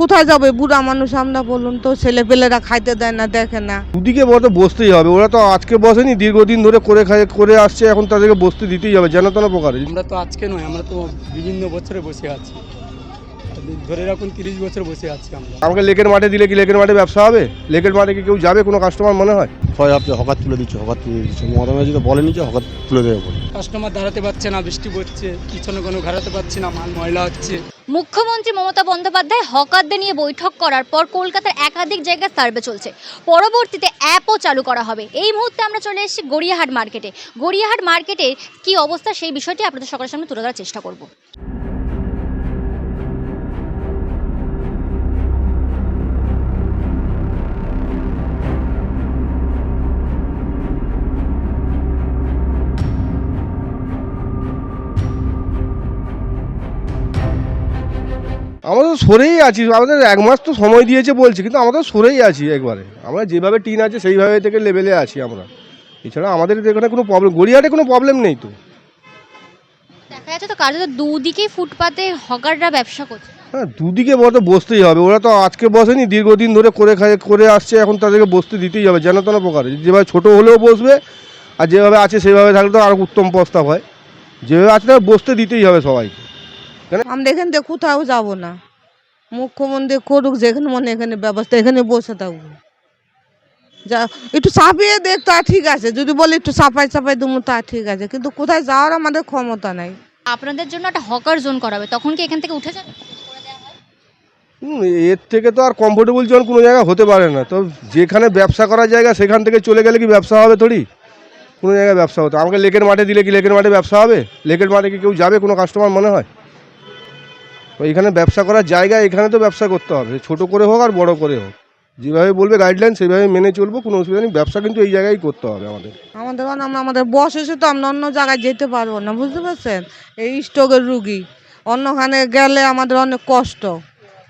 কোথায় যাবে বুড়া মানুষ আমরা, বলুন তো? ছেলেপেলেরা খাইতে দেয় না, দেখে না। দুদিকে বলতে বসতেই হবে, ওরা তো আজকে বসেনি, দীর্ঘদিন ধরে করে আসছে, এখন তাদেরকে বসতে দিতেই হবে যেন তেন প্রকারে। আমরা তো আজকে নয়, আমরা তো বিভিন্ন বছরে বসে আছি, ধরে রাখুন 30 বছর বসে আছি আমরা। আমাকে লেকের মাঠে দিলে কি লেকের মাঠে ব্যবসা হবে? লেকের মাঠে কি কেউ যাবে কোনো কাস্টমার মনে হয়? ছয় হপ্তাহে হকার তুলে দিচ্ছে, মমতা ব্যানার্জি তো বলেনি যে হকার তুলে দেবে বলে। কাস্টমার দাঁড়াতে পারছে না, বৃষ্টি পড়ছে, পিছনে কোনো ঘাড়াতে পারছি না, মাল ময়লা হচ্ছে। মুখ্যমন্ত্রী মমতা বন্দ্যোপাধ্যায় হকারদের নিয়ে বৈঠক করার পর কলকাতার একাধিক জায়গায় সার্ভে চলছে, পরবর্তীতে অ্যাপও চালু করা হবে। এই মুহূর্তে আমরা চলে এসেছি গড়িয়াহাট মার্কেটে। গড়িয়াহাট মার্কেটের কী অবস্থা সেই বিষয়টি আপনাদের সকলের সামনে তুলে ধরার চেষ্টা করব। আমরা তো সরেই আছি, আমাদের 1 মাস তো সময় দিয়েছে বলছি, কিন্তু আমরা তো সরেই আছি একবারে। আমরা যেভাবে টিন আছে সেইভাবে থেকে লেভেলে আছি আমরা। এছাড়া আমাদের এখানে কোনো প্রবলেম, গড়িয়াহাটে কোনো প্রবলেম নেই তো। দেখা যাচ্ছে তো কার্যত দুদিকেই ফুটপাতে হকাররা ব্যবসা করছে। হ্যাঁ, দুদিকে বলতে বসতেই হবে, ওরা তো আজকে বসেনি, দীর্ঘদিন ধরে করে আসছে, এখন তাদেরকে বসতে দিতেই হবে যেন তেন প্রকারে। যেভাবে ছোটো হলেও বসবে, আর যেভাবে আছে সেভাবে থাকলে তো আরও উত্তম প্রস্তাব হয়। যেভাবে আছে তাকে বসতে দিতেই হবে সবাইকে। আমরা এখান থেকে কোথাও যাব না, মুখ্যমন্ত্রী করুক যেখানে মনে এখানে ব্যবস্থা, এখানে বসে থাকবো। যা একটু চাপিয়ে দেখ তা ঠিক আছে, যদি বলে একটু চাপাই দেবো তা ঠিক আছে, কিন্তু কোথায় যাওয়ার আমাদের ক্ষমতা নাই। আপনাদের জন্য একটা হকার জোন করাবে, তখন কি এখান থেকে উঠে যাবে? এর থেকে তো আর কমফোর্টেবল জোন কোনো জায়গা হতে পারে না। তো যেখানে ব্যবসা করার জায়গা সেখান থেকে চলে গেলে কি ব্যবসা হবে? থোড়ি কোনো জায়গায় ব্যবসা হতো। আমাকে লেকের মাঠে দিলে কি লেকের মাঠে ব্যবসা হবে? লেকের মাঠে কি কেউ যাবে কোনো কাস্টমার মনে হয়? তো এখানে ব্যবসা করার জায়গা, এখানে তো ব্যবসা করতে হবে, ছোট করে হোক আর বড় করে হোক, যেভাবে বলবে গাইডলাইন সেভাবে মেনে চলবো, কোনো অসুবিধা নেই। ব্যবসা কিন্তু এই জায়গায় করতে হবে আমাদের। আমাদের বয়স এসে তো আমরা অন্য জায়গায় যেতে পারবো না, বুঝতে পারছেন? এই স্ট্রোকের রুগী, অন্যখানে গেলে আমাদের অনেক কষ্ট,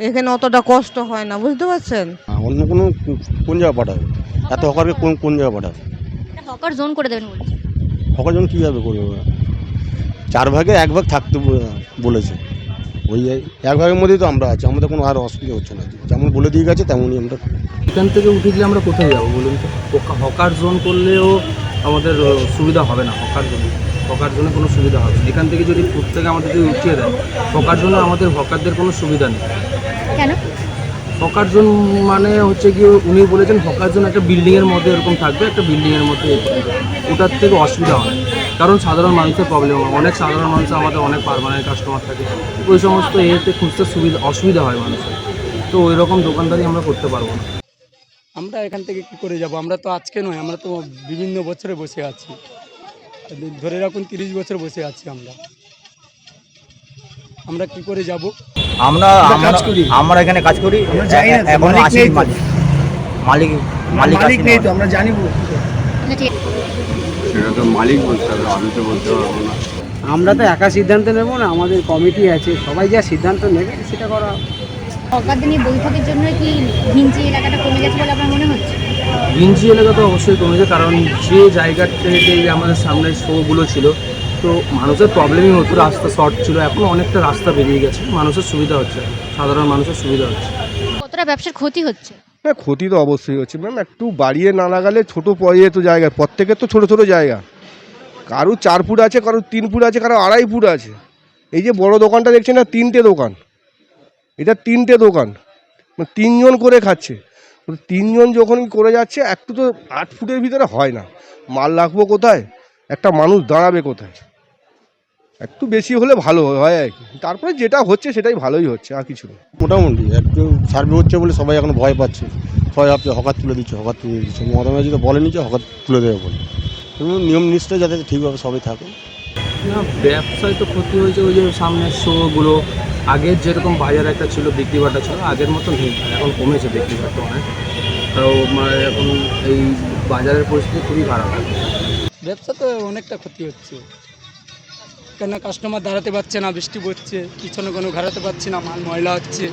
এখানে অতটা কষ্ট হয় না, বুঝতে পারছেন? অন্য কোন জায়গায় পাঠাবে? এত হকারকে কোন জায়গায় পাঠাবে? হকার জোন করে দেবেন বলছে। হকার যখন কীভাবে করবে ওরা? 4 ভাগে 1 ভাগ থাকতে বলেছে, ওই 1 ভাগের মধ্যেই তো আমরা আছি, আমাদের কোনো আর অসুবিধা হচ্ছে না। যেমন বলে দিয়ে গেছে তেমনই আমরা। এখান থেকে উঠে গেলে আমরা কোথায় যাবো বলুন তো? হকার জোন করলেও আমাদের সুবিধা হবে না। হকার জোনে কোনো সুবিধা হবে না। এখান থেকে যদি ফুট থেকে আমাদের যদি উঠিয়ে দেয়, হকার জোনে আমাদের হকারদের কোনো সুবিধা নেই। কেন? হকার জোন মানে হচ্ছে কি, উনি বলেছেন হকার জোন একটা বিল্ডিংয়ের মধ্যে এরকম থাকবে, একটা বিল্ডিংয়ের মধ্যে ওটার থেকে অসুবিধা হয়, কারণ সাধারণ মানুষের প্রবলেম হয়। অনেক সাধারণ মানুষ, আমাদের অনেক পার্মানেন্ট কাস্টমার থাকে, ওই সমস্ত এতে খুঁজতে অসুবিধা হয় মানুষের। তো ওই রকম দোকানদারি আমরা করতে পারবো না। আমরা এখান থেকে কি করে যাব? আমরা তো আজকে নয়, আমরা তো বিভিন্ন বছরে বসে আছি, ধরে রাখুন 30 বছর বসে আছি আমরা। আমরা কি করে যাব? আমরা এখানে কাজ করি, এখনো আসি মালিক নেই তো, আমরা জানি সেটা তো মালিক বলতে হবে, আমি তো বলতে পারবো না। আমরা তো একা সিদ্ধান্ত নেব না, আমাদের কমিটি আছে, সবাই যা সিদ্ধান্ত নেবে সেটা করা। হকারদের নিয়ে বৈঠকের জন্য কি ঘিঞ্চি এলাকাটা কমে গেছে বলে আপনার মনে হচ্ছে? ঘিঞ্চি এলাকা তো অবশ্যই কমেছে, কারণ যে জায়গা থেকে আমাদের সামনে শোগুলো ছিল, তো মানুষের প্রবলেমই হতো, রাস্তা শর্ট ছিল, এখন অনেকটা রাস্তা বেরিয়ে গেছে, মানুষের সুবিধা হচ্ছে, সাধারণ মানুষের সুবিধা হচ্ছে। কতটা ব্যবসার ক্ষতি হচ্ছে? হ্যাঁ, ক্ষতি তো অবশ্যই হচ্ছে ম্যাম। একটু বাড়িয়ে না লাগালে ছোটো পয়ে তো জায়গা, প্রত্যেকের তো ছোটো ছোটো জায়গা, কারো 4 ফুট আছে, কারো 3 ফুট আছে, কারো 2.5 ফুট আছে। এই যে বড় দোকানটা দেখছেন না, 3টে দোকান, এটা 3টে দোকান, 3 জন করে খাচ্ছে। 3 জন যখন করে যাচ্ছে, একটু তো 8 ফুটের ভিতরে হয় না। মাল রাখবো কোথায়, একটা মানুষ দাঁড়াবে কোথায়? একটু বেশি হলে ভালো হয় আর কি। তারপরে যেটা হচ্ছে সেটাই ভালোই হচ্ছে, আর কিছু নেই। মোটামুটি একটু সার্ভে হচ্ছে বলে সবাই এখন ভয় পাচ্ছে। ছয় হপ্তাহে হকার তুলে দিচ্ছে, মমতা ব্যানার্জি তো বলেনি যে হকার তুলে দেবে বলে। নিয়ম নিষ্ঠা যাতে ঠিকভাবে সবাই থাকে। না, ব্যবসায় তো ক্ষতি হয়েছে। ওই যে সামনের শোগুলো, আগের যেরকম বাজার একটা ছিল, বিক্রি বাটা ছিল, আগের মতো নেই, এখন কমেছে বিক্রি বাটা অনেক। তো এখন এই বাজারের পরিস্থিতি খুবই খারাপ। ব্যবসা তো অনেকটা ক্ষতি হচ্ছে, কেন কাস্টমার দাঁড়াতে পারছে না, বৃষ্টি পড়ছে, পিছনে কোনো ঘাড়াতে পারছি না, মাল ময়লা হচ্ছে।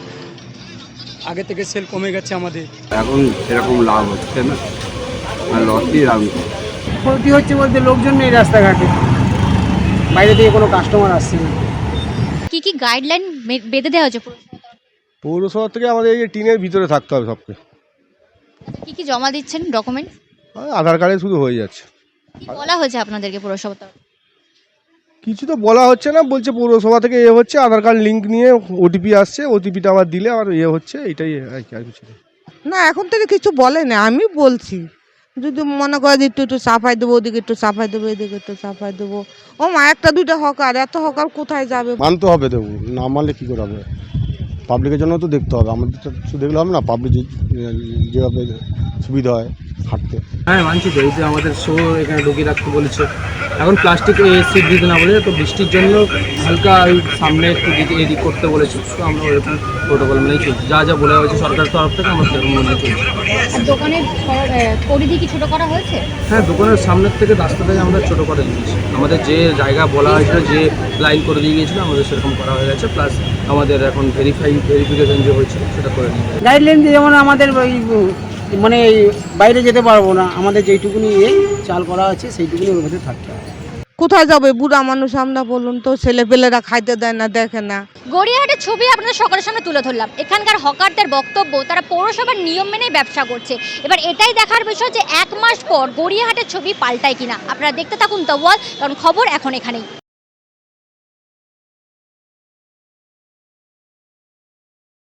আগে থেকে সেল কমে গেছে আমাদের, এখন সেরকম লাভ হচ্ছে না, আর লসই লাভ। ক্ষতি হচ্ছে বলতে লোকজন নেই রাস্তাঘাটে, বাইরে থেকে কোনো কাস্টমার আসছে না। কি গাইডলাইন বেঁধে দেওয়া হচ্ছে? পৌরসভা থেকে আমাদের এই যে টিনের ভিতরে থাকতে হবে সবকে। কি কি জমা দিচ্ছেন ডকুমেন্ট? আর আধার কার্ডে শুধু হয়ে যাচ্ছে। কি বলা হয়েছে আপনাদেরকে পৌরসভা তরফ? কিছু তো বলা হচ্ছে না, বলছে পৌরসভা থেকে হচ্ছে আধার কার্ড লিঙ্ক নিয়ে ওটিপি আসছে, ওটিপিটা আবার দিলে আবার হচ্ছে, এইটাই আর কি, আর কিছু না। না এখন থেকে কিছু বলে না, আমি বলছি যদি মনে করে যে একটু একটু সাফাই দেবো, ওদিকে একটু সাফাই দেবো, এদিকে একটু সাফাই দেবো। ও মা, একটা দুইটা হকার, এত হকার কোথায় যাবে? মানতে হবে, দেবো না মানলে কী করে হবে? পাবলিকের জন্য তো দেখতে হবে, আমাদের তো শুধু দেখলে হবে না, পাবলিক যেভাবে সুবিধা হয় হাঁটতে। হ্যাঁ মানছি তো, এই যে আমাদের শো এখানে ঢুকিয়ে রাখতে বলেছে, এখন প্লাস্টিক সিট দিতে না বলে, তো বৃষ্টির জন্য হালকা ওই সামনে একটু দিকে এদিক করতে বলেছে, তো আমরা ওরকম প্রোটোকল মেনেই চলছি, যা যা বলা হয়েছে সরকারের তরফ থেকে আমরা সেরকম মেনে চলছি। আর দোকানের পরিধি কি ছোট করা হয়েছে? হ্যাঁ, দোকানের সামনের থেকে রাস্তা থেকে আমরা ছোটো করে দিয়েছি, আমাদের যে জায়গা বলা হয়েছিল, যে লাইন করে দিয়ে গিয়েছিল আমাদের সেরকম করা হয়ে গেছে, প্লাস আমাদের এখন ভেরিফিকেশন যে হয়েছে সেটা করে নিয়ে গেছে। গাইডলাইন যেমন আমাদের ওই মানে বাইরে যেতে পারবো না, আমাদের যেইটুকুনি চাল করা আছে সেইটুকুনি ওর মধ্যে থাকতে হবে। কোথায় যাবে বুড়া মানুষ আমরা, বলুন তো? ছেলেপেলেরা খাইতে দেয় না, দেখে না। গড়িয়াহাটের ছবি আপনাদের সকলের সামনে তুলে ধরলাম। এখানকার হকারদের বক্তব্য, তারা পৌরসভার নিয়ম মেনেই ব্যবসা করছে। এবার এটাই দেখার বিষয় যে 1 মাস পর গড়িয়াহাটের ছবি পাল্টায় কিনা। আপনারা দেখতে থাকুন দ্য ওয়াল, কারণ খবর এখন এখানেই।